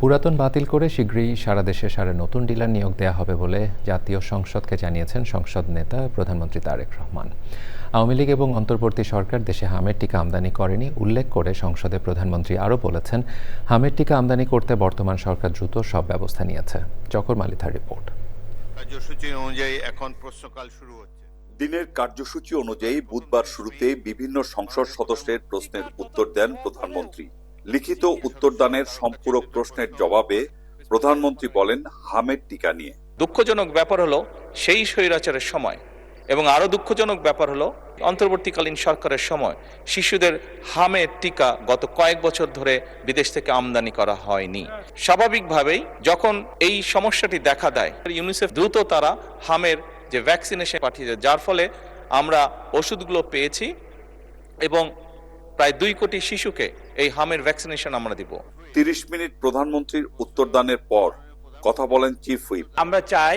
পুরাতন বাতিল করে শীঘ্রই সারা দেশে নতুন ডিলার নিয়োগ দেওয়া হবে বলে জাতীয় সংসদকে জানিয়েছেন সংসদ নেতা প্রধানমন্ত্রী তারেক রহমান। আওয়ামী লীগ এবং অন্তর্বর্তী সরকার দেশে হামের টিকা আমদানি করেনি উল্লেখ করে সংসদে প্রধানমন্ত্রী আরও বলেছেন, হামের টিকা আমদানি করতে বর্তমান সরকার দ্রুত সব ব্যবস্থা নিয়েছে। চকর মালিথার রিপোর্ট। কার্যসূচি অনুযায়ী এখন প্রশ্নকাল শুরু হচ্ছে। দিনের কার্যসূচি অনুযায়ী বুধবার শুরুতে বিভিন্ন সংসদ সদস্যের প্রশ্নের উত্তর দেন প্রধানমন্ত্রী। লিখিত উত্তরদানের সম্পূরক প্রশ্নের জবাবে প্রধানমন্ত্রী বলেন, হামের টিকা নিয়ে দুঃখজনক ব্যাপার হলো সেই স্বৈরাচারের সময় এবং আরো দুঃখজনক ব্যাপার হলো অন্তর্বর্তীকালীন সরকারের সময় শিশুদের হামের টিকা গত কয়েক বছর ধরে বিদেশ থেকে আমদানি করা হয়নি। স্বাভাবিকভাবেই যখন এই সমস্যাটি দেখা দেয়, ইউনিসেফ দ্রুত তারা হামের যে ভ্যাকসিনেশন পাঠিয়ে দেয়, যার ফলে আমরা ওষুধগুলো পেয়েছি এবং প্রায় 2 কোটি শিশুকে এই হামের ভ্যাকসিনেশন আমরা দিব। 30 মিনিট প্রধানমন্ত্রীর উত্তরদানের পর কথা বলেন চিফ হুইপ। আমরা চাই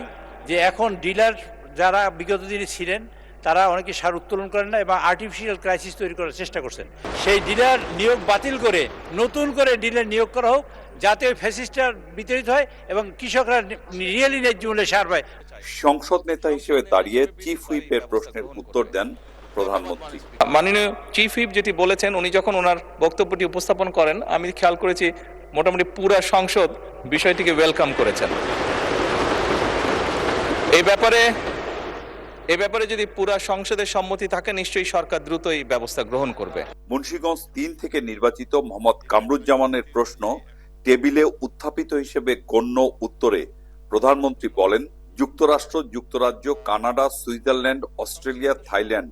যে এখন ডিলার যারা বিগত দিনে ছিলেন তারা অনেকে সার উত্তোলন করেন না এবং আর্টিফিশিয়াল ক্রাইসিস তৈরি করার চেষ্টা করছেন। সেই ডিলার নিয়োগ বাতিল করে নতুন করে ডিলার নিয়োগ করা হোক, যাতে ওই ফ্যাসিস্টটা বিতরিত হয় এবং কৃষকরা রিয়েলি ন্যায্য মূল্যে সার পায়। সংসদ নেতা হিসেবে দাঁড়িয়ে চিফ হুইপের প্রশ্নের উত্তর দেন প্রধানমন্ত্রী। মাননীয় চিফ হুইপ যেটি বলেছেন, উনি যখন ওনার বক্তব্যটি উপস্থাপন করেন, আমি খেয়াল করেছি মোটামুটি পুরা সংসদ বিষয়টিকে ওয়েলকাম করেছেন। এই ব্যাপারে যদি পুরা সংসদের সম্মতি থাকে, নিশ্চয়ই সরকার দ্রুত এই ব্যবস্থা গ্রহণ করবে। মুন্সিগঞ্জ 3 থেকে নির্বাচিত মোহাম্মদ কামরুজ্জামানের প্রশ্ন টেবিলে উত্থাপিত হিসেবে গণ্য উত্তরে প্রধানমন্ত্রী বলেন, যুক্তরাষ্ট্র, যুক্তরাজ্য, কানাডা, সুইজারল্যান্ড, অস্ট্রেলিয়া, থাইল্যান্ড,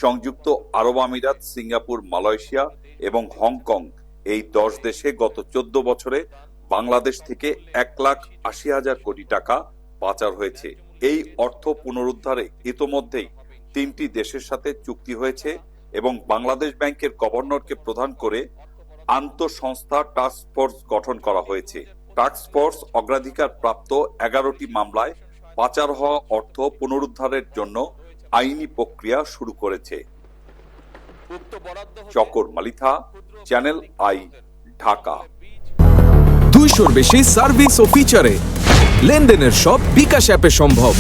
সংযুক্ত আরব আমিরাত, সিঙ্গাপুর, মালয়েশিয়া এবং হংকং, এই 10 দেশে গত 14 বছরে বাংলাদেশ থেকে 1,80,000 কোটি টাকা পাচার হয়েছে। এই অর্থ পুনরুদ্ধারে ইতোমধ্যেই 3টি দেশের সাথে চুক্তি হয়েছে এবং বাংলাদেশ ব্যাংকের গভর্নরকে প্রধান করে আন্তঃসংস্থা টাস্ক ফোর্স গঠন করা হয়েছে। টাস্ক ফোর্স অগ্রাধিকার প্রাপ্ত 11টি মামলায় পাচার হওয়া অর্থ পুনরুদ্ধারের জন্য আইনি প্রক্রিয়া শুরু করেছে। চকর মালিথা, চ্যানেল আই, ঢাকা। 200-র বেশি সার্ভিস ও ফিচারে লেনদেনের সব বিকাশ অ্যাপে সম্ভব।